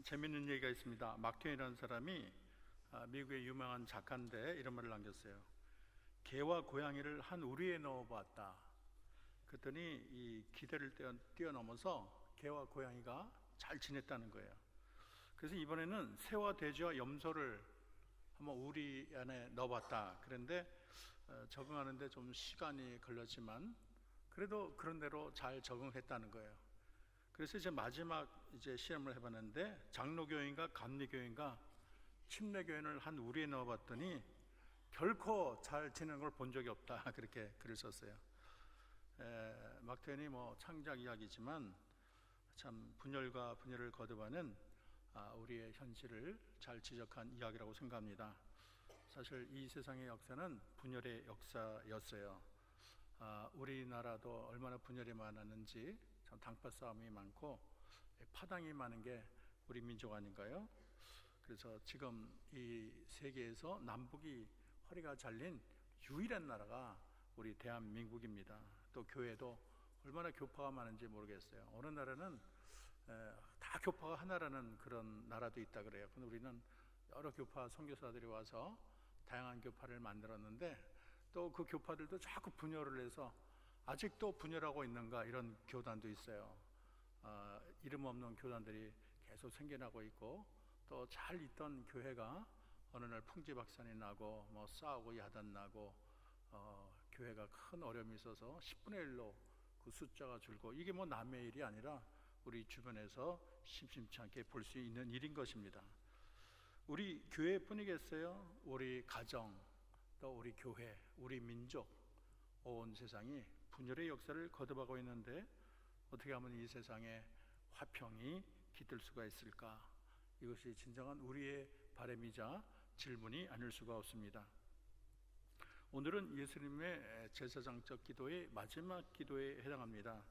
재밌는 얘기가 있습니다. 막 트웨인이라는 사람이 미국의 유명한 작가인데 이런 말을 남겼어요. 개와 고양이를 한 우리에 넣어봤다. 그랬더니 이 기대를 뛰어넘어서 개와 고양이가 잘 지냈다는 거예요. 그래서 이번에는 새와 돼지와 염소를 한번 우리 안에 넣어봤다. 그런데 적응하는데 좀 시간이 걸렸지만 그래도 그런 대로 잘 적응했다는 거예요. 그래서 이제 마지막 실험을 해봤는데 장로교인과 감리교인과 침례교인을 한 우리에 넣어봤더니 결코 잘 지내는 걸 본 적이 없다. 그렇게 글을 썼어요. 막 트웨인이 창작 이야기지만 참 분열과 분열을 거듭하는 우리의 현실을 잘 지적한 이야기라고 생각합니다. 사실 이 세상의 역사는 분열의 역사였어요. 우리나라도 얼마나 분열이 많았는지 참 당파 싸움이 많고 파당이 많은 게 우리 민족 아닌가요? 그래서 지금 이 세계에서 남북이 허리가 잘린 유일한 나라가 우리 대한민국입니다. 또 교회도 얼마나 교파가 많은지 모르겠어요. 어느 나라는 다 교파가 하나라는 그런 나라도 있다 그래요. 근데 우리는 여러 교파 선교사들이 와서 다양한 교파를 만들었는데 또 그 교파들도 자꾸 분열을 해서 아직도 분열하고 있는가 이런 교단도 있어요. 이름 없는 교단들이 계속 생겨나고 있고 또 잘 있던 교회가 어느 날 풍지박산이 나고 싸우고 야단나고 교회가 큰 어려움이 있어서 10분의 1로 그 숫자가 줄고 이게 남의 일이 아니라 우리 주변에서 심심치 않게 볼 수 있는 일인 것입니다. 우리 교회뿐이겠어요? 우리 가정, 또 우리 교회, 우리 민족, 온 세상이 분열의 역사를 거듭하고 있는데 어떻게 하면 이 세상에 화평이 깃들 수가 있을까? 이것이 진정한 우리의 바람이자 질문이 아닐 수가 없습니다. 오늘은 예수님의 제사장적 기도의 마지막 기도에 해당합니다.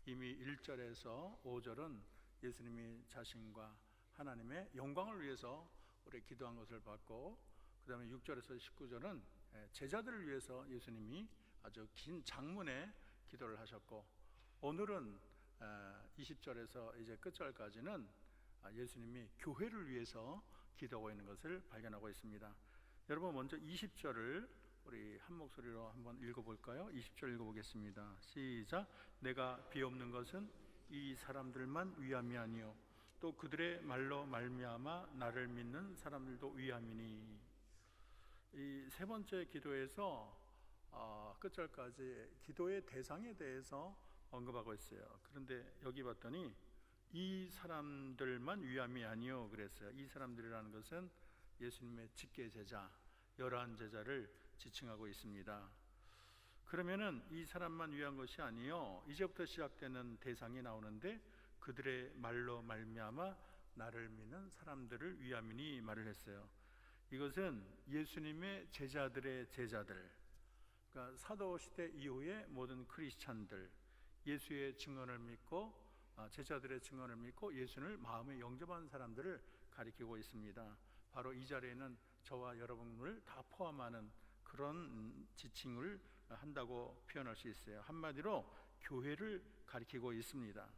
이미 1절에서 5절은 예수님이 자신과 하나님의 영광을 위해서 우리 기도한 것을 봤고, 그 다음에 6절에서 19절은 제자들을 위해서 예수님이 아주 긴 장문의 기도를 하셨고, 오늘은 20절에서 이제 끝절까지는 예수님이 교회를 위해서 기도하고 있는 것을 발견하고 있습니다. 여러분 먼저 20절을 우리 한 목소리로 한번 읽어볼까요? 20절 읽어보겠습니다. 시작. 내가 비옵는 것은 이 사람들만 위함이 아니요 또 그들의 말로 말미암아 나를 믿는 사람들도 위함이니. 이 세 번째 기도에서 끝절까지 기도의 대상에 대해서 언급하고 있어요. 그런데 여기 봤더니 이 사람들만 위함이 아니요 그랬어요. 이 사람들이라는 것은 예수님의 직계 제자, 11제자를 지칭하고 있습니다. 그러면은 이 사람만 위한 것이 아니요 이제부터 시작되는 대상이 나오는데 그들의 말로 말미암아 나를 믿는 사람들을 위함이니 말을 했어요. 이것은 예수님의 제자들의 제자들, 그러니까 사도시대 이후의 모든 크리스찬들, 예수의 증언을 믿고 제자들의 증언을 믿고 예수를 마음에 영접한 사람들을 가리키고 있습니다. 바로 이 자리에는 저와 여러분을 다 포함하는 그런 지칭을 한다고 표현할 수 있어요. 한마디로 교회를 가리키고 있습니다.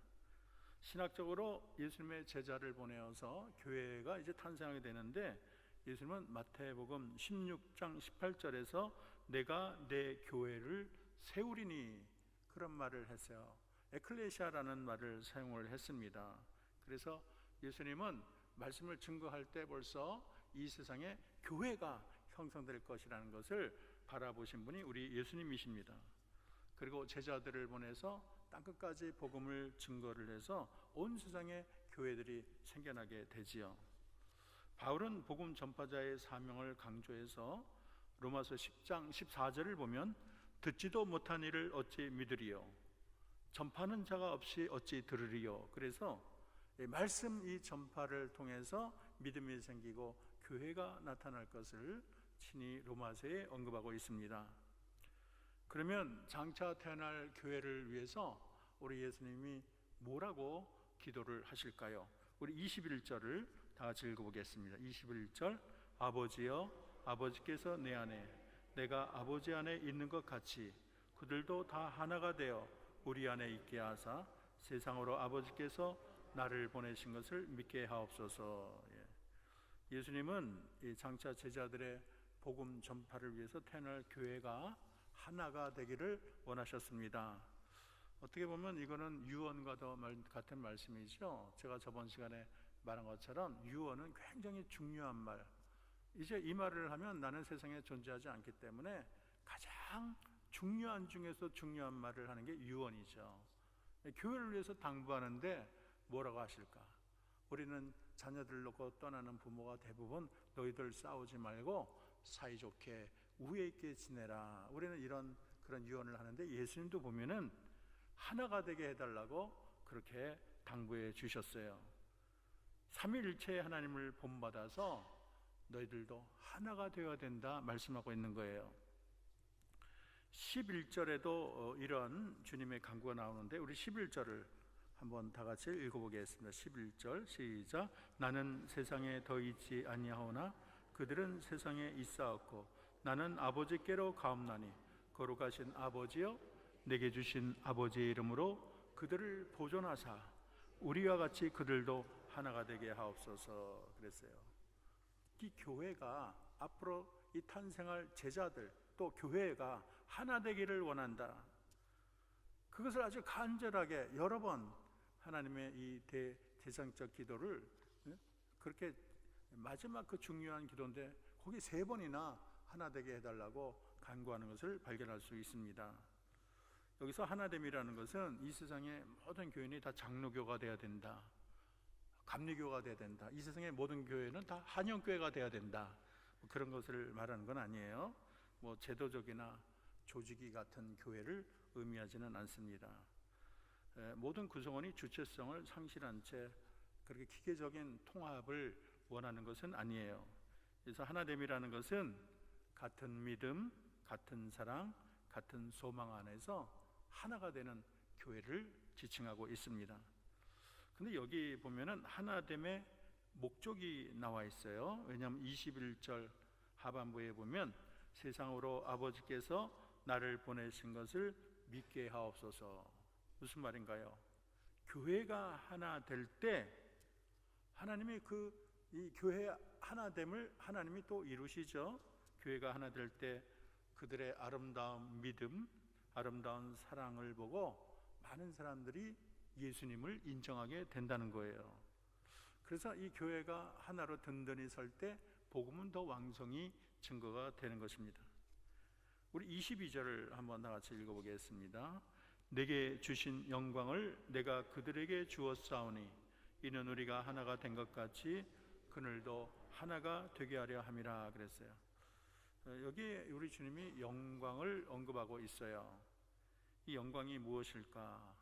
신학적으로 예수님의 제자를 보내어서 교회가 이제 탄생하게 되는데, 예수님은 마태복음 16장 18절에서 내가 내 교회를 세우리니 그런 말을 했어요. 에클레시아라는 말을 사용을 했습니다. 그래서 예수님은 말씀을 증거할 때 벌써 이 세상에 교회가 형성될 것이라는 것을 바라보신 분이 우리 예수님이십니다. 그리고 제자들을 보내서 땅끝까지 복음을 증거를 해서 온 세상에 교회들이 생겨나게 되지요. 바울은 복음 전파자의 사명을 강조해서 로마서 10장 14절을 보면 듣지도 못한 이를 어찌 믿으리요 전파하는 자가 없이 어찌 들으리요. 그래서 말씀 이 전파를 통해서 믿음이 생기고 교회가 나타날 것을 친히 로마서에 언급하고 있습니다. 그러면 장차 태어날 교회를 위해서 우리 예수님이 뭐라고 기도를 하실까요? 우리 21절을 다 같이 읽어보겠습니다. 21절. 아버지여, 아버지께서 내 안에 내가 아버지 안에 있는 것 같이 그들도 다 하나가 되어 우리 안에 있게 하사 세상으로 아버지께서 나를 보내신 것을 믿게 하옵소서. 예수님은 이 장차 제자들의 복음 전파를 위해서 태어날 교회가 하나가 되기를 원하셨습니다. 어떻게 보면 이거는 유언과도 같은 말씀이죠. 제가 저번 시간에 말한 것처럼 유언은 굉장히 중요한 말. 이제 이 말을 하면 나는 세상에 존재하지 않기 때문에 가장 중요한 중에서 중요한 말을 하는 게 유언이죠. 교회를 위해서 당부하는데 뭐라고 하실까? 우리는 자녀들 놓고 떠나는 부모가 대부분 너희들 싸우지 말고 사이좋게 우애 있게 지내라. 우리는 그런 유언을 하는데 예수님도 보면은 하나가 되게 해달라고 그렇게 당부해 주셨어요. 삼위일체의 하나님을 본받아서 너희들도 하나가 되어야 된다 말씀하고 있는 거예요. 11절에도 이런 주님의 간구가 나오는데 우리 11절을 한번 다 같이 읽어보겠습니다. 11절 시작. 나는 세상에 더 있지 아니하오나 그들은 세상에 있사옵고 나는 아버지께로 가옵나니 거룩하신 아버지여 내게 주신 아버지의 이름으로 그들을 보존하사 우리와 같이 그들도 하나가 되게 하옵소서 그랬어요. 이 교회가 앞으로 이 탄생할 제자들 또 교회가 하나 되기를 원한다. 그것을 아주 간절하게 여러 번 하나님의 이 대제사장적 기도를 그렇게 마지막 그 중요한 기도인데 거기 3번이나 하나 되게 해달라고 간구하는 것을 발견할 수 있습니다. 여기서 하나됨이라는 것은 이 세상의 모든 교인이 다 장로교가 돼야 된다, 감리교가 돼야 된다, 이 세상의 모든 교회는 다 한영교회가 돼야 된다, 그런 것을 말하는 건 아니에요. 제도적이나 조직이 같은 교회를 의미하지는 않습니다. 모든 구성원이 주체성을 상실한 채 그렇게 기계적인 통합을 원하는 것은 아니에요. 그래서 하나됨이라는 것은 같은 믿음, 같은 사랑, 같은 소망 안에서 하나가 되는 교회를 지칭하고 있습니다. 근데 여기 보면은 하나됨의 목적이 나와 있어요. 왜냐하면 21절 하반부에 보면 세상으로 아버지께서 나를 보내신 것을 믿게 하옵소서. 무슨 말인가요? 교회가 하나 될 때 하나님이 이 교회 하나됨을 하나님이 또 이루시죠. 교회가 하나 될 때 그들의 아름다운 믿음, 아름다운 사랑을 보고 많은 사람들이 예수님을 인정하게 된다는 거예요. 그래서 이 교회가 하나로 든든히 설 때 복음은 더 왕성히 증거가 되는 것입니다. 우리 22절을 한번 다 같이 읽어보겠습니다. 내게 주신 영광을 내가 그들에게 주었사오니 이는 우리가 하나가 된 것 같이 그들도 하나가 되게 하려 함이라 그랬어요. 여기에 우리 주님이 영광을 언급하고 있어요. 이 영광이 무엇일까?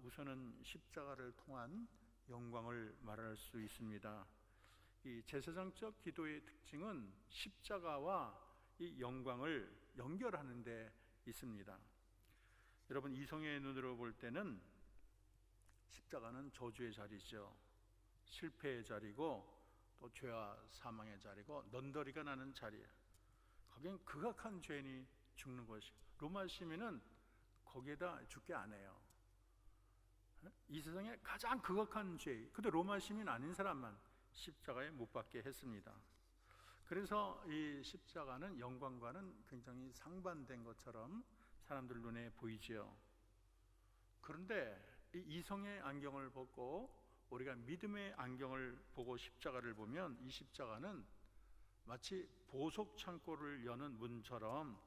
우선은 십자가를 통한 영광을 말할 수 있습니다. 이 제사장적 기도의 특징은 십자가와 이 영광을 연결하는 데 있습니다. 여러분, 이성의 눈으로 볼 때는 십자가는 저주의 자리죠. 실패의 자리고 또 죄와 사망의 자리고 넌더리가 나는 자리예요. 거긴 극악한 죄인이 죽는 것이, 로마 시민은 거기에다 죽게 안 해요. 이 세상에 가장 극악한 죄, 근데 로마 시민 아닌 사람만 십자가에 못 박게 했습니다. 그래서 이 십자가는 영광과는 굉장히 상반된 것처럼 사람들 눈에 보이지요. 그런데 이 이성의 안경을 벗고 우리가 믿음의 안경을 보고 십자가를 보면 이 십자가는 마치 보석 창고를 여는 문처럼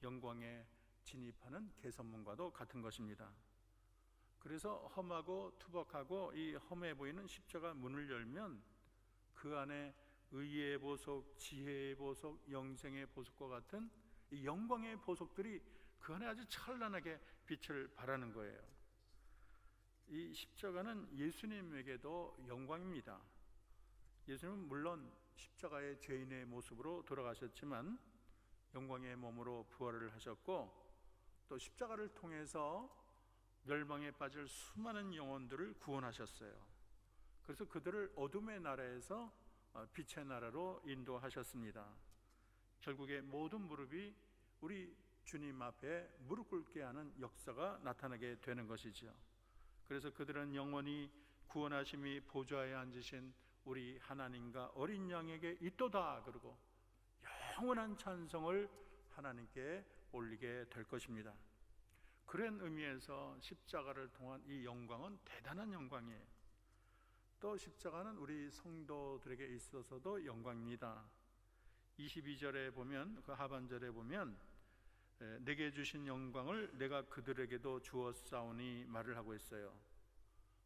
영광에 진입하는 개선문과도 같은 것입니다. 그래서 험하고 투박하고 이 험해 보이는 십자가 문을 열면 그 안에 의의 보석, 지혜의 보석, 영생의 보석과 같은 이 영광의 보석들이 그 안에 아주 찬란하게 빛을 발하는 거예요. 이 십자가는 예수님에게도 영광입니다. 예수님은 물론 십자가의 죄인의 모습으로 돌아가셨지만 영광의 몸으로 부활을 하셨고 또 십자가를 통해서 멸망에 빠질 수많은 영혼들을 구원하셨어요. 그래서 그들을 어둠의 나라에서 빛의 나라로 인도하셨습니다. 결국에 모든 무릎이 우리 주님 앞에 무릎 꿇게 하는 역사가 나타나게 되는 것이죠. 그래서 그들은 영원히 구원하심이 보좌에 앉으신 우리 하나님과 어린 양에게 있도다. 그리고 영원한 찬송을 하나님께 올리게 될 것입니다. 그런 의미에서 십자가를 통한 이 영광은 대단한 영광이에요. 또 십자가는 우리 성도들에게 있어서도 영광입니다. 22절에 보면, 그 하반절에 보면 내게 주신 영광을 내가 그들에게도 주었사오니 말을 하고 있어요.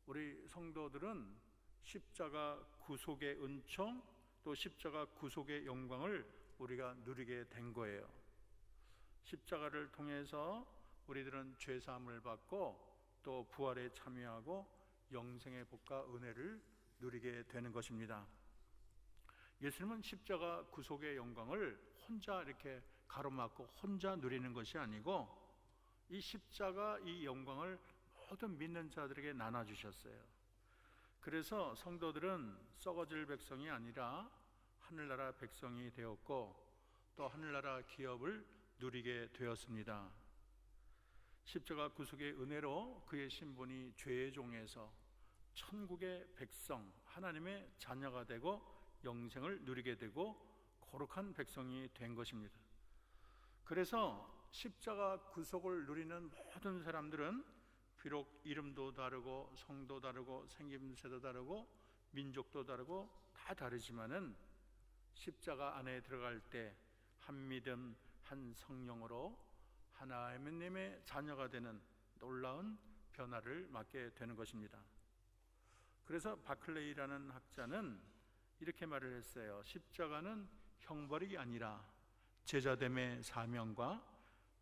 우리 성도들은 십자가 구속의 은총, 또 십자가 구속의 영광을 우리가 누리게 된 거예요. 십자가를 통해서 우리들은 죄사함을 받고 또 부활에 참여하고 영생의 복과 은혜를 누리게 되는 것입니다. 예수님은 십자가 구속의 영광을 혼자 이렇게 가로막고 혼자 누리는 것이 아니고 이 십자가 이 영광을 모든 믿는 자들에게 나눠주셨어요. 그래서 성도들은 썩어질 백성이 아니라 하늘나라 백성이 되었고 또 하늘나라 기업을 누리게 되었습니다. 십자가 구속의 은혜로 그의 신분이 죄의 종에서 천국의 백성, 하나님의 자녀가 되고 영생을 누리게 되고 거룩한 백성이 된 것입니다. 그래서 십자가 구속을 누리는 모든 사람들은 비록 이름도 다르고 성도 다르고 생김새도 다르고 민족도 다르고 다 다르지만은 십자가 안에 들어갈 때 한 믿음 한 성령으로 하나님의 자녀가 되는 놀라운 변화를 맞게 되는 것입니다. 그래서 바클레이라는 학자는 이렇게 말을 했어요. 십자가는 형벌이 아니라 제자됨의 사명과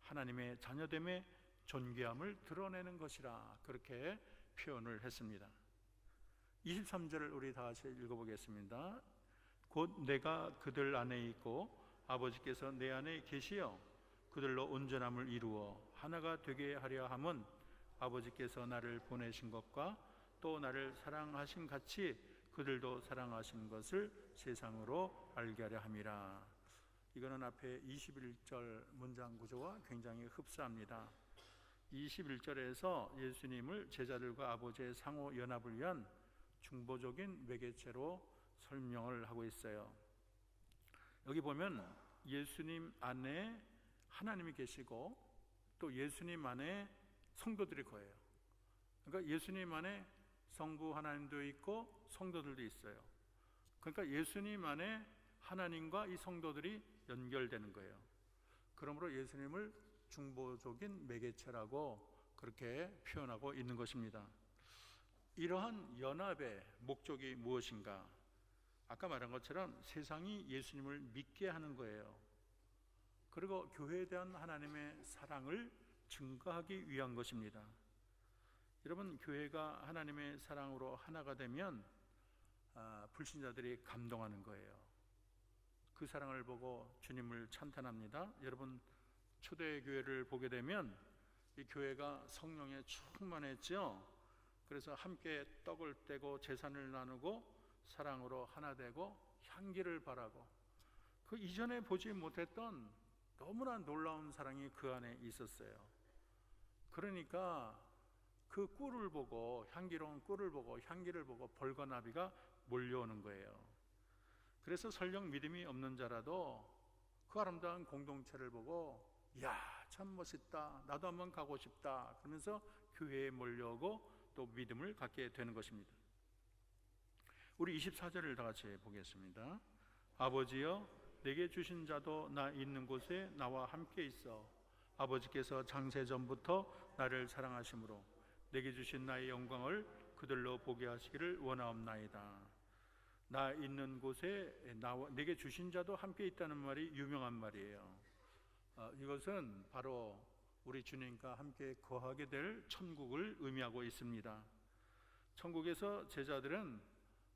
하나님의 자녀됨의 존귀함을 드러내는 것이라, 그렇게 표현을 했습니다. 23절을 우리 다 같이 읽어보겠습니다. 곧 내가 그들 안에 있고 아버지께서 내 안에 계시어 그들로 온전함을 이루어 하나가 되게 하려 함은 아버지께서 나를 보내신 것과 또 나를 사랑하신 같이 그들도 사랑하신 것을 세상으로 알게 하려 함이라. 이거는 앞에 21절 문장 구조와 굉장히 흡사합니다. 21절에서 예수님을 제자들과 아버지의 상호 연합을 위한 중보적인 매개체로 설명을 하고 있어요. 여기 보면 예수님 안에 하나님이 계시고 또 예수님 안에 성도들이 거예요. 그러니까 예수님 안에 성부 하나님도 있고 성도들도 있어요. 그러니까 예수님 안에 하나님과 이 성도들이 연결되는 거예요. 그러므로 예수님을 중보적인 매개체라고 그렇게 표현하고 있는 것입니다. 이러한 연합의 목적이 무엇인가? 아까 말한 것처럼 세상이 예수님을 믿게 하는 거예요. 그리고 교회에 대한 하나님의 사랑을 증거하기 위한 것입니다. 여러분, 교회가 하나님의 사랑으로 하나가 되면 불신자들이 감동하는 거예요. 그 사랑을 보고 주님을 찬탄합니다. 여러분, 초대교회를 보게 되면 이 교회가 성령에 충만했죠. 그래서 함께 떡을 떼고 제산을 나누고 사랑으로 하나 되고 향기를 바라고 그 이전에 보지 못했던 너무나 놀라운 사랑이 그 안에 있었어요. 그러니까 그 꿀을 보고, 향기로운 꿀을 보고 향기를 보고 벌과 나비가 몰려오는 거예요. 그래서 설령 믿음이 없는 자라도 그 아름다운 공동체를 보고 이야 참 멋있다, 나도 한번 가고 싶다 그러면서 교회에 몰려오고 또 믿음을 갖게 되는 것입니다. 우리 24절을 다 같이 보겠습니다. 아버지여 내게 주신 자도 나 있는 곳에 나와 함께 있어 아버지께서 장세전부터 나를 사랑하심으로 내게 주신 나의 영광을 그들로 보게 하시기를 원하옵나이다. 나 있는 곳에 내게 주신 자도 함께 있다는 말이 유명한 말이에요. 이것은 바로 우리 주님과 함께 거하게 될 천국을 의미하고 있습니다. 천국에서 제자들은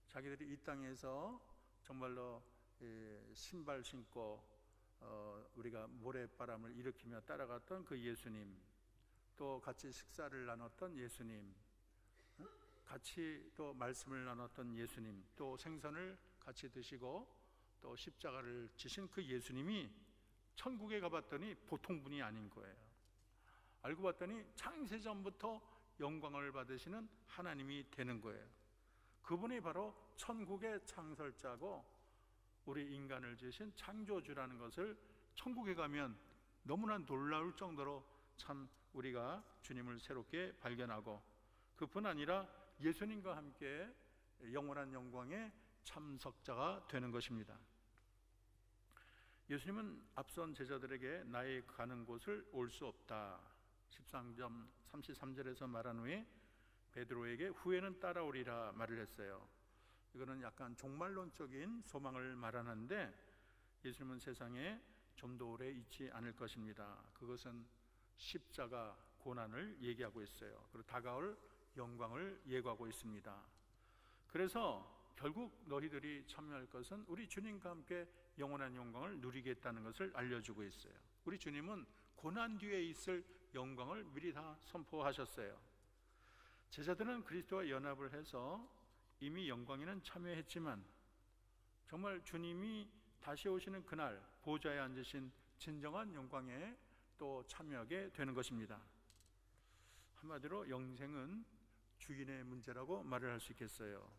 자기들이 이 땅에서 정말로 신발 신고 우리가 모래바람을 일으키며 따라갔던 그 예수님, 또 같이 식사를 나눴던 예수님, 같이 또 말씀을 나눴던 예수님, 또 생선을 같이 드시고 또 십자가를 지신 그 예수님이 천국에 가봤더니 보통 분이 아닌 거예요. 알고 봤더니 창세전부터 영광을 받으시는 하나님이 되는 거예요. 그분이 바로 천국의 창설자고 우리 인간을 지으신 창조주라는 것을 천국에 가면 너무나 놀라울 정도로 참 우리가 주님을 새롭게 발견하고, 그뿐 아니라 예수님과 함께 영원한 영광의 참석자가 되는 것입니다. 예수님은 앞선 제자들에게 나의 가는 곳을 올 수 없다 13점 33절에서 말한 후에 베드로에게 후에는 따라오리라 말을 했어요. 이거는 약간 종말론적인 소망을 말하는데, 예수님은 세상에 좀 더 오래 있지 않을 것입니다. 그것은 십자가 고난을 얘기하고 있어요. 그리고 다가올 영광을 예고하고 있습니다. 그래서 결국 너희들이 참여할 것은 우리 주님과 함께 영원한 영광을 누리겠다는 것을 알려주고 있어요. 우리 주님은 고난 뒤에 있을 영광을 미리 다 선포하셨어요. 제자들은 그리스도와 연합을 해서 이미 영광에는 참여했지만, 정말 주님이 다시 오시는 그날 보좌에 앉으신 진정한 영광에 또 참여하게 되는 것입니다. 한마디로 영생은 주인의 문제라고 말을 할 수 있겠어요.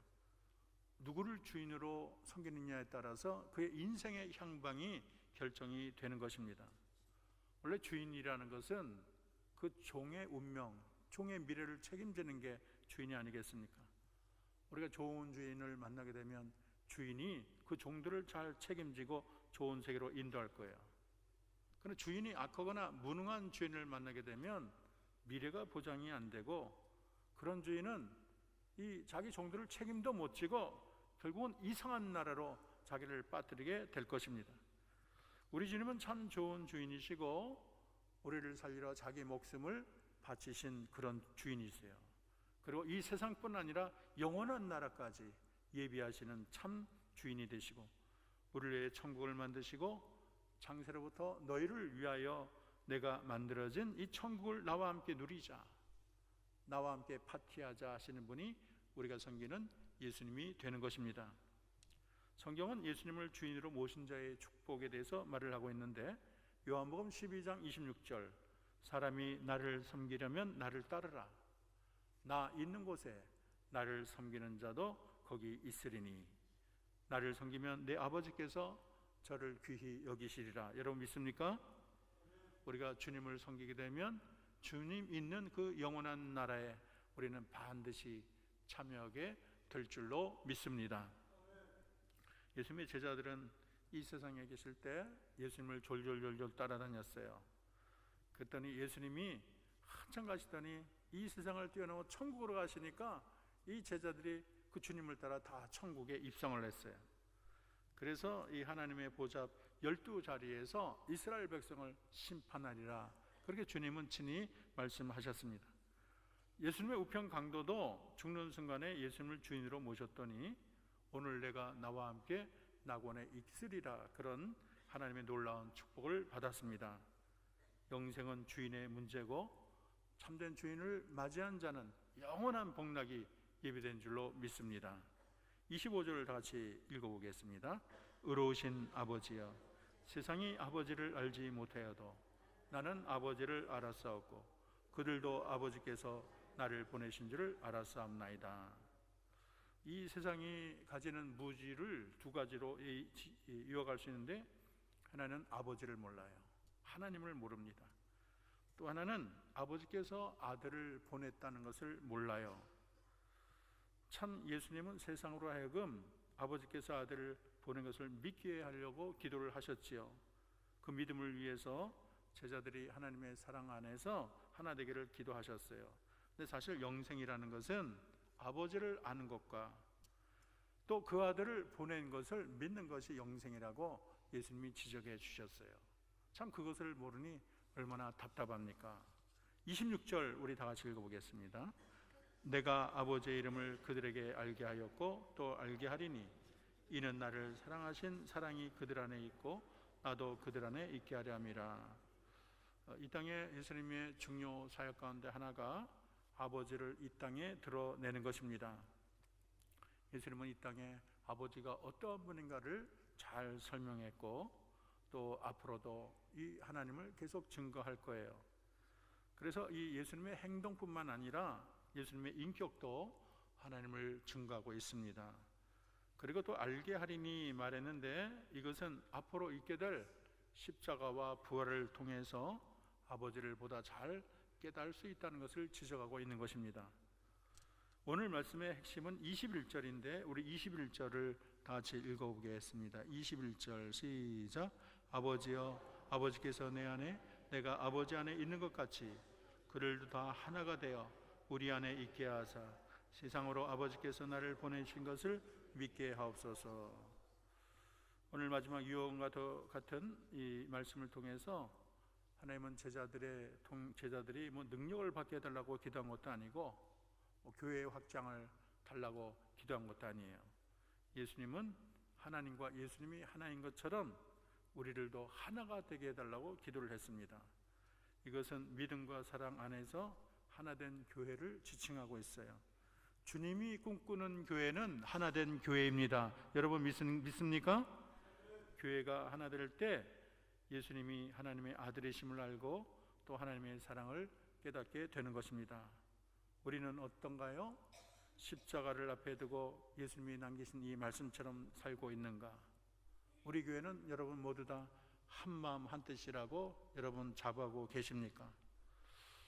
누구를 주인으로 섬기느냐에 따라서 그의 인생의 향방이 결정이 되는 것입니다. 원래 주인이라는 것은 그 종의 운명, 종의 미래를 책임지는 게 주인이 아니겠습니까? 우리가 좋은 주인을 만나게 되면 주인이 그 종들을 잘 책임지고 좋은 세계로 인도할 거예요. 그런데 주인이 악하거나 무능한 주인을 만나게 되면 미래가 보장이 안 되고, 그런 주인은 이 자기 종들을 책임도 못 지고 결국은 이상한 나라로 자기를 빠뜨리게 될 것입니다. 우리 주님은 참 좋은 주인이시고 우리를 살리러 자기 목숨을 바치신 그런 주인이세요. 그리고 이 세상뿐 아니라 영원한 나라까지 예비하시는 참 주인이 되시고, 우리를 위해 천국을 만드시고 창세로부터 너희를 위하여 내가 만들어진 이 천국을 나와 함께 누리자, 나와 함께 파티하자 하시는 분이 우리가 섬기는 예수님이 되는 것입니다. 성경은 예수님을 주인으로 모신 자의 축복에 대해서 말을 하고 있는데, 요한복음 12장 26절 사람이 나를 섬기려면 나를 따르라. 나 있는 곳에 나를 섬기는 자도 거기 있으리니 나를 섬기면 내 아버지께서 저를 귀히 여기시리라. 여러분 믿습니까? 우리가 주님을 섬기게 되면 주님 있는 그 영원한 나라에 우리는 반드시 참여하게 될 줄로 믿습니다. 예수님의 제자들은 이 세상에 계실 때 예수님을 졸졸졸졸 따라다녔어요. 그랬더니 예수님이 한참 가시더니 이 세상을 뛰어넘어 천국으로 가시니까 이 제자들이 그 주님을 따라 다 천국에 입성을 했어요. 그래서 이 하나님의 보좌 12자리에서 이스라엘 백성을 심판하리라, 그렇게 주님은 친히 말씀하셨습니다. 예수님의 우편 강도도 죽는 순간에 예수님을 주인으로 모셨더니 오늘 내가 나와 함께 낙원에 있으리라, 그런 하나님의 놀라운 축복을 받았습니다. 영생은 주인의 문제고 참된 주인을 맞이한 자는 영원한 복락이 예비된 줄로 믿습니다. 25절을 다 같이 읽어보겠습니다. 의로우신 아버지여, 세상이 아버지를 알지 못하여도 나는 아버지를 알았사옵고 그들도 아버지께서 나를 보내신 줄을 알았사옵나이다. 이 세상이 가지는 무지를 두 가지로 이어갈 수 있는데, 하나는 아버지를 몰라요. 하나님을 모릅니다. 또 하나는 아버지께서 아들을 보냈다는 것을 몰라요. 참 예수님은 세상으로 하여금 아버지께서 아들을 보낸 것을 믿게 하려고 기도를 하셨지요. 그 믿음을 위해서 제자들이 하나님의 사랑 안에서 하나 되기를 기도하셨어요. 근데 사실 영생이라는 것은 아버지를 아는 것과 또 그 아들을 보낸 것을 믿는 것이 영생이라고 예수님이 지적해 주셨어요. 참 그것을 모르니 얼마나 답답합니까? 26절 우리 다 같이 읽어보겠습니다. 내가 아버지의 이름을 그들에게 알게 하였고 또 알게 하리니 이는 나를 사랑하신 사랑이 그들 안에 있고 나도 그들 안에 있게 하려 함이라. 이 땅에 예수님의 중요 사역 가운데 하나가 아버지를 이 땅에 드러내는 것입니다. 예수님은 이 땅에 아버지가 어떠한 분인가를 잘 설명했고 또 앞으로도 이 하나님을 계속 증거할 거예요. 그래서 이 예수님의 행동뿐만 아니라 예수님의 인격도 하나님을 증거하고 있습니다. 그리고 또 알게 하리니 말했는데 이것은 앞으로 있게 될 십자가와 부활을 통해서 아버지를 보다 잘 깨달을 수 있다는 것을 지적하고 있는 것입니다. 오늘 말씀의 핵심은 21절인데 우리 21절을 다 같이 읽어보겠습니다. 21절 시작. 아버지여, 아버지께서 내 안에 내가 아버지 안에 있는 것 같이 그들도 다 하나가 되어 우리 안에 있게 하사 세상으로 아버지께서 나를 보내신 것을 믿게 하옵소서. 오늘 마지막 유언과 같은 이 말씀을 통해서 하나님은 제자들이 능력을 받게 해달라고 기도한 것도 아니고 교회의 확장을 달라고 기도한 것도 아니에요. 예수님은 하나님과 예수님이 하나인 것처럼 우리들도 하나가 되게 해달라고 기도를 했습니다. 이것은 믿음과 사랑 안에서 하나된 교회를 지칭하고 있어요. 주님이 꿈꾸는 교회는 하나된 교회입니다. 여러분 믿습니까? 교회가 하나 될 때 예수님이 하나님의 아들이심을 알고 또 하나님의 사랑을 깨닫게 되는 것입니다. 우리는 어떤가요? 십자가를 앞에 두고 예수님이 남기신 이 말씀처럼 살고 있는가? 우리 교회는 여러분 모두 다 한마음 한뜻이라고 여러분 자부하고 계십니까?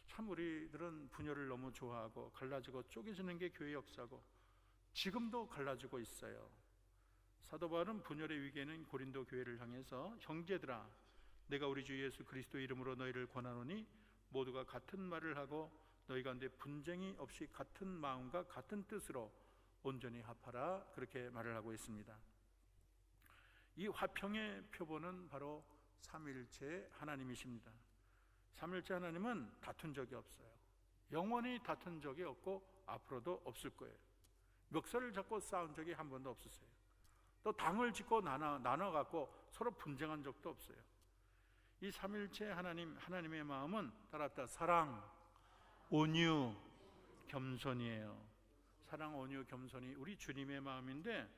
참 우리들은 분열을 너무 좋아하고 갈라지고 쪼개지는 게 교회 역사고 지금도 갈라지고 있어요. 사도 바울은 분열의 위기에는 고린도 교회를 향해서 형제들아 내가 우리 주 예수 그리스도 이름으로 너희를 권하노니 모두가 같은 말을 하고 너희 가운데 분쟁이 없이 같은 마음과 같은 뜻으로 온전히 합하라 그렇게 말을 하고 있습니다. 이 화평의 표본은 바로 삼위일체 하나님이십니다. 삼위일체 하나님은 다툰 적이 없어요. 영원히 다툰 적이 없고 앞으로도 없을 거예요. 멱살을 잡고 싸운 적이 한 번도 없으세요. 또 당을 짓고 나눠 갖고 서로 분쟁한 적도 없어요. 이 삼위일체 하나님의 마음은 따라합니다. 사랑, 온유, 겸손이에요. 사랑, 온유, 겸손이 우리 주님의 마음인데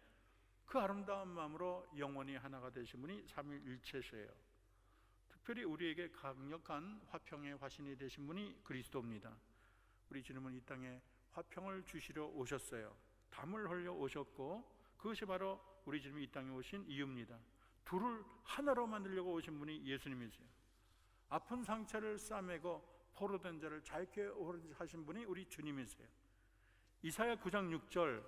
그 아름다운 마음으로 영원히 하나가 되신 분이 삼위일체셔요. 특별히 우리에게 강력한 화평의 화신이 되신 분이 그리스도입니다. 우리 주님은 이 땅에 화평을 주시러 오셨어요. 담을 흘려 오셨고 그것이 바로 우리 주님이 이 땅에 오신 이유입니다. 둘을 하나로 만들려고 오신 분이 예수님이세요. 아픈 상처를 싸매고 포로된 자를 자유케 하신 분이 우리 주님이세요. 이사야 9장 6절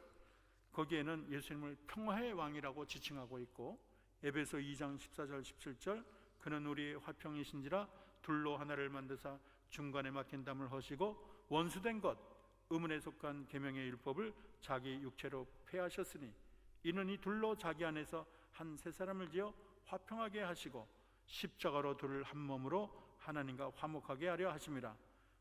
거기에는 예수님을 평화의 왕이라고 지칭하고 있고 에베소 2장 14절 17절 그는 우리의 화평이신지라 둘로 하나를 만드사 중간에 막힌 담을 허시고 원수된 것 의문에 속한 계명의 율법을 자기 육체로 폐하셨으니 이는 이 둘로 자기 안에서 한 세 사람을 지어 화평하게 하시고 십자가로 둘을 한 몸으로 하나님과 화목하게 하려 하심이라.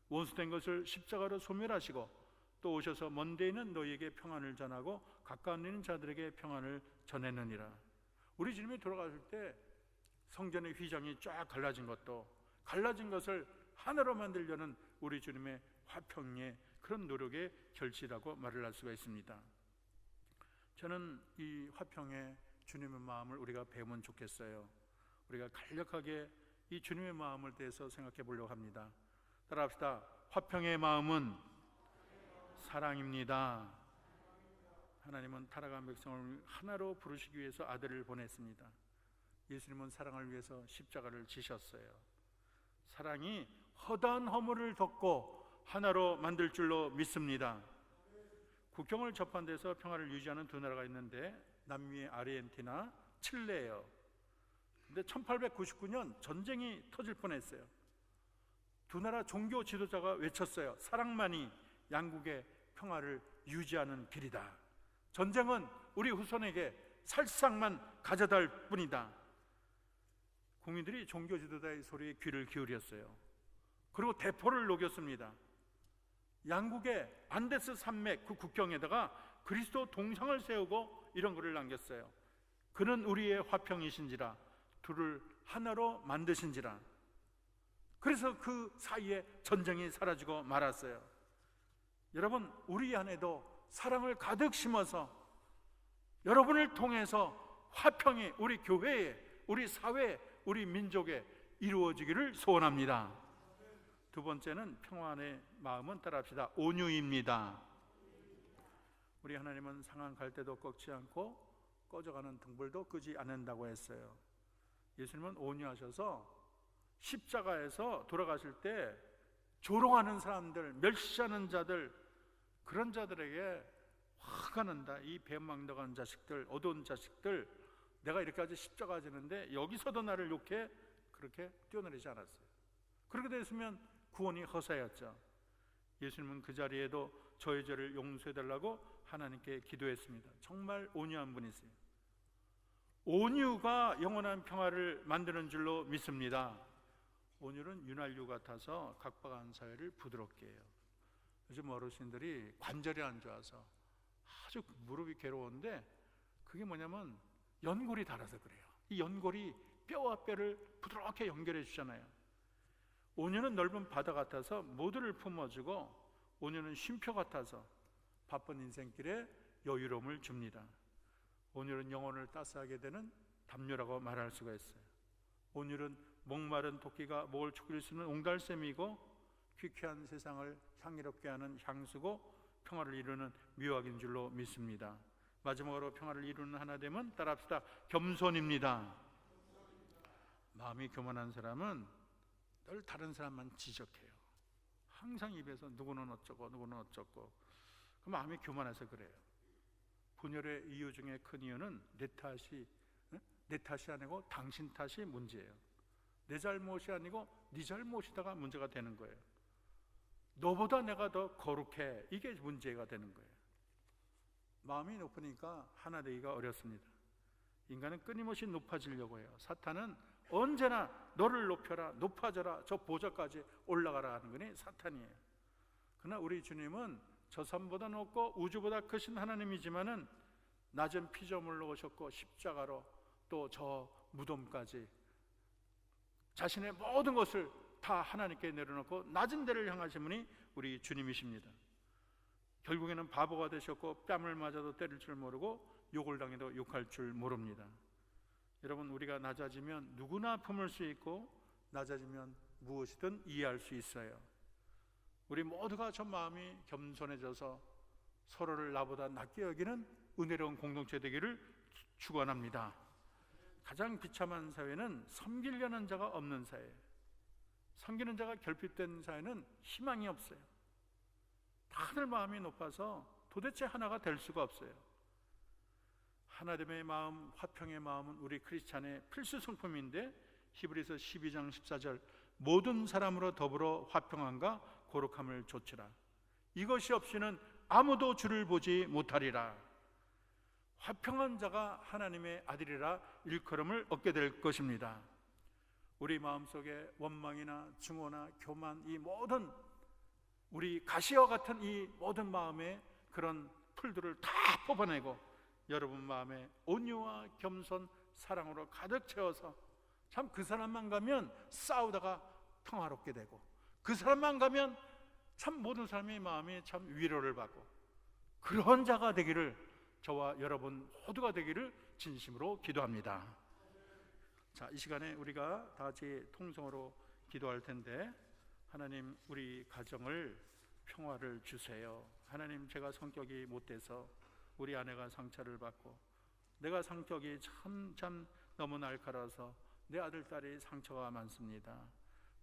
원수된 것을 십자가로 소멸하시고 또 오셔서 먼 데 있는 너희에게 평안을 전하고 가까운 있는 자들에게 평안을 전했느니라. 우리 주님이 돌아가실 때 성전의 휘장이 쫙 갈라진 것을 하나로 만들려는 우리 주님의 화평의 그런 노력의 결실이라고 말을 할 수가 있습니다. 저는 이 화평의 주님의 마음을 우리가 배우면 좋겠어요. 우리가 간략하게 이 주님의 마음을 대해서 생각해 보려고 합니다. 따라합시다. 화평의 마음은 사랑입니다. 하나님은 타락한 백성을 하나로 부르시기 위해서 아들을 보냈습니다. 예수님은 사랑을 위해서 십자가를 지셨어요. 사랑이 허다한 허물을 덮고 하나로 만들 줄로 믿습니다. 국경을 접한 데서 평화를 유지하는 두 나라가 있는데 남미의 아르헨티나, 칠레예요. 근데 1899년 전쟁이 터질 뻔했어요. 두 나라 종교 지도자가 외쳤어요. 사랑만이 양국의 평화를 유지하는 길이다. 전쟁은 우리 후손에게 살상만 가져다 올 뿐이다. 국민들이 종교 지도자의 소리에 귀를 기울였어요. 그리고 대포를 녹였습니다. 양국의 안데스 산맥 그 국경에다가 그리스도 동상을 세우고 이런 글을 남겼어요. 그는 우리의 화평이신지라 둘을 하나로 만드신지라. 그래서 그 사이에 전쟁이 사라지고 말았어요. 여러분, 우리 안에도 사랑을 가득 심어서 여러분을 통해서 화평이 우리 교회에, 우리 사회에, 우리 민족에 이루어지기를 소원합니다. 두 번째는 평안의 마음은 따라합시다. 온유입니다. 우리 하나님은 상한 갈대도 꺾지 않고 꺼져가는 등불도 끄지 않는다고 했어요. 예수님은 온유하셔서 십자가에서 돌아가실 때 조롱하는 사람들, 멸시하는 자들, 그런 자들에게 화가 난다. 이 배망덕한 자식들, 어두운 자식들, 내가 이렇게까지 십자가 지는데 여기서도 나를 욕해? 그렇게 뛰어내리지 않았어요. 그렇게 됐으면 구원이 허사였죠. 예수님은 그 자리에도 저의 죄를 용서해달라고 하나님께 기도했습니다. 정말 온유한 분이세요. 온유가 영원한 평화를 만드는 줄로 믿습니다. 온유는 윤활유 같아서 각박한 사회를 부드럽게 해요. 요즘 어르신들이 관절이 안 좋아서 아주 무릎이 괴로운데 그게 뭐냐면 연골이 닳아서 그래요. 이 연골이 뼈와 뼈를 부드럽게 연결해 주잖아요. 온유는 넓은 바다 같아서 모두를 품어주고, 온유는 쉼표 같아서 바쁜 인생길에 여유로움을 줍니다. 온유는 영혼을 따스하게 되는 담요라고 말할 수가 있어요. 온유는 목마른 토끼가 목을 축일 수 있는 옹달샘이고, 퀴퀴한 세상을 향기롭게 하는 향수고, 평화를 이루는 미확인 줄로 믿습니다. 마지막으로 평화를 이루는 하나됨은 따라합시다. 겸손입니다. 마음이 교만한 사람은 늘 다른 사람만 지적해요. 항상 입에서 누구는 어쩌고 누구는 어쩌고. 그 마음이 교만해서 그래요. 분열의 이유 중에 큰 이유는 내 탓이 아니고 당신 탓이 문제예요. 내 잘못이 아니고 네 잘못이다가 문제가 되는 거예요. 너보다 내가 더 거룩해, 이게 문제가 되는 거예요. 마음이 높으니까 하나 되기가 어렵습니다. 인간은 끊임없이 높아지려고 해요. 사탄은 언제나 너를 높여라, 높아져라, 저 보좌까지 올라가라 하는 거니 사탄이에요. 그러나 우리 주님은 저 산보다 높고 우주보다 크신 하나님이지만은 낮은 피조물로 오셨고 십자가로 또 저 무덤까지 자신의 모든 것을 다 하나님께 내려놓고 낮은 데를 향하신 분이 우리 주님이십니다. 결국에는 바보가 되셨고 뺨을 맞아도 때릴 줄 모르고 욕을 당해도 욕할 줄 모릅니다. 여러분, 우리가 낮아지면 누구나 품을 수 있고 낮아지면 무엇이든 이해할 수 있어요. 우리 모두가 저 마음이 겸손해져서 서로를 나보다 낮게 여기는 은혜로운 공동체 되기를 축원합니다. 가장 비참한 사회는 섬기려는 자가 없는 사회, 섬기는 자가 결핍된 사회는 희망이 없어요. 다들 마음이 높아서 도대체 하나가 될 수가 없어요. 하나됨의 마음, 화평의 마음은 우리 크리스찬의 필수 성품인데 히브리서 12장 14절 모든 사람으로 더불어 화평함과 거룩함을 좇으라. 이것이 없이는 아무도 주를 보지 못하리라. 화평한 자가 하나님의 아들이라 일컬음을 얻게 될 것입니다. 우리 마음속에 원망이나 증오나 교만, 이 모든 우리 가시와 같은 이 모든 마음의 그런 풀들을 다 뽑아내고 여러분 마음에 온유와 겸손, 사랑으로 가득 채워서 참 그 사람만 가면 싸우다가 평화롭게 되고 그 사람만 가면 참 모든 사람의 마음이 참 위로를 받고 그런 자가 되기를 저와 여러분 모두가 되기를 진심으로 기도합니다. 자, 이 시간에 우리가 다 같이 통성으로 기도할 텐데 하나님, 우리 가정을 평화를 주세요. 하나님, 제가 성격이 못돼서 우리 아내가 상처를 받고 내가 성격이 참 너무 날카로워서 내 아들, 딸이 상처가 많습니다.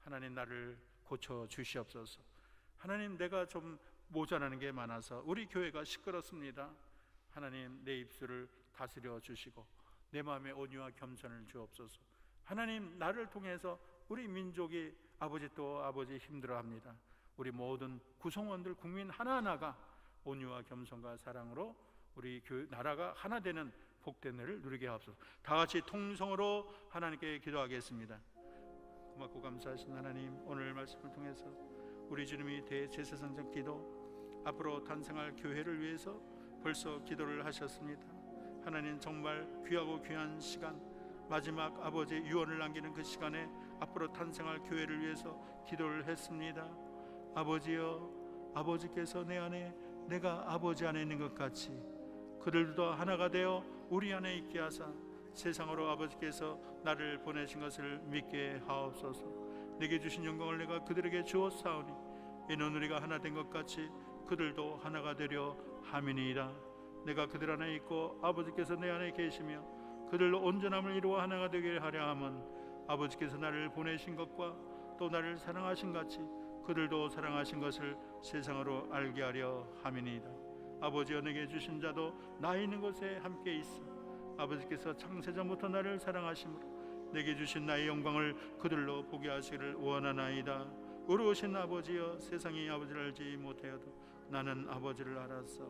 하나님, 나를 고쳐 주시옵소서. 하나님, 내가 좀 모자라는 게 많아서 우리 교회가 시끄럽습니다. 하나님, 내 입술을 다스려 주시고 내 마음에 온유와 겸손을 주옵소서. 하나님, 나를 통해서 우리 민족이 아버지 또 아버지 힘들어합니다. 우리 모든 구성원들, 국민 하나하나가 온유와 겸손과 사랑으로 우리 나라가 하나 되는 복된 해를 누리게 하옵소서. 다 같이 통성으로 하나님께 기도하겠습니다. 고맙고 감사하신 하나님, 오늘 말씀을 통해서 우리 주님이 대제사장적 기도, 앞으로 탄생할 교회를 위해서 벌써 기도를 하셨습니다. 하나님, 정말 귀하고 귀한 시간, 마지막 아버지 유언을 남기는 그 시간에 앞으로 탄생할 교회를 위해서 기도를 했습니다. 아버지여, 아버지께서 내 안에, 내가 아버지 안에 있는 것 같이 그들도 하나가 되어 우리 안에 있게 하사 세상으로 아버지께서 나를 보내신 것을 믿게 하옵소서. 내게 주신 영광을 내가 그들에게 주었사오니 이는 우리가 하나 된 것 같이 그들도 하나가 되려 함이니이다. 내가 그들 안에 있고 아버지께서 내 안에 계시며 그들로 온전함을 이루어 하나가 되게 하려 함은 아버지께서 나를 보내신 것과 또 나를 사랑하신 같이 그들도 사랑하신 것을 세상으로 알게 하려 함이니이다. 아버지여 내게 주신 자도 나 있는 곳에 함께 있어 아버지께서 창세전부터 나를 사랑하심으로 내게 주신 나의 영광을 그들로 보게 하시기를 원하나이다. 의로우신 아버지여 세상이 아버지를 알지 못하여도 나는 아버지를 알았어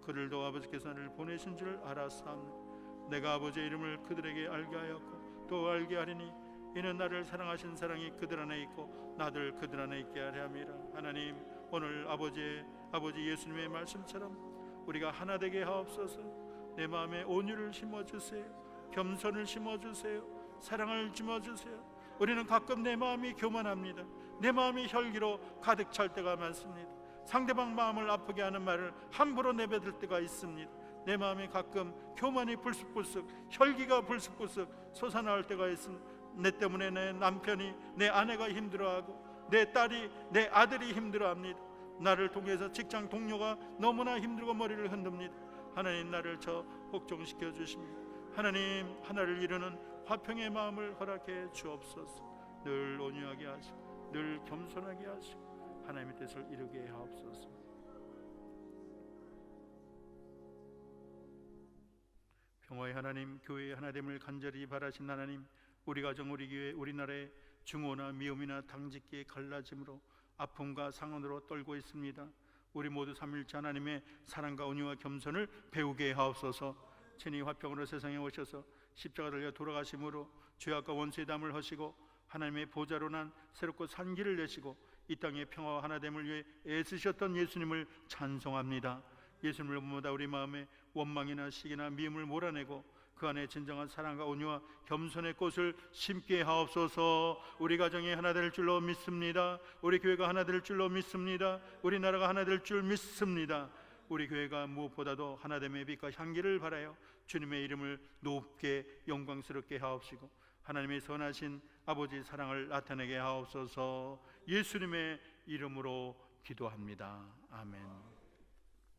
그들도 아버지께서 나를 보내신 줄 알았사옵니다. 내가 아버지의 이름을 그들에게 알게 하였고 또 알게 하리니 이는 나를 사랑하신 사랑이 그들 안에 있고 나들 그들 안에 있게 하려 함이라. 하나님 오늘 아버지 예수님의 말씀처럼 우리가 하나 되게 하옵소서. 내 마음에 온유를 심어주세요. 겸손을 심어주세요. 사랑을 심어주세요. 우리는 가끔 내 마음이 교만합니다. 내 마음이 혈기로 가득 찰 때가 많습니다. 상대방 마음을 아프게 하는 말을 함부로 내뱉을 때가 있습니다. 내 마음이 가끔 교만이 불쑥불쑥 혈기가 불쑥불쑥 솟아나올 때가 있습니다. 내 때문에 내 남편이 내 아내가 힘들어하고 내 딸이 내 아들이 힘들어합니다. 나를 통해서 직장 동료가 너무나 힘들고 머리를 흔듭니다. 하나님 나를 복종시켜 주시며 하나님 하나를 이루는 화평의 마음을 허락해 주옵소서. 늘 온유하게 하시고 늘 겸손하게 하시고 하나님의 뜻을 이루게 하옵소서. 평화의 하나님, 교회의 하나됨을 간절히 바라신 하나님, 우리 가정, 우리 교회, 우리나라의 중호나 미움이나 당짓기에 갈라짐으로 아픔과 상흔으로 떨고 있습니다. 우리 모두 삼위일체 하나님의 사랑과 온유와 겸손을 배우게 하옵소서. 친히 화평으로 세상에 오셔서 십자가 달려 돌아가심으로 죄악과 원수의 담을 허시고 하나님의 보좌로 난 새롭고 산 길을 내시고 이 땅의 평화와 하나됨을 위해 애쓰셨던 예수님을 찬송합니다. 예수님을 보다 우리 마음에 원망이나 시기나 미움을 몰아내고 그 안에 진정한 사랑과 온유와 겸손의 꽃을 심게 하옵소서. 우리 가정이 하나 될 줄로 믿습니다. 우리 교회가 하나 될 줄로 믿습니다. 우리나라가 하나 될 줄 믿습니다. 우리 교회가 무엇보다도 하나됨의 빛과 향기를 발하여 주님의 이름을 높게 영광스럽게 하옵시고 하나님의 선하신 아버지 사랑을 나타내게 하옵소서. 예수님의 이름으로 기도합니다. 아멘.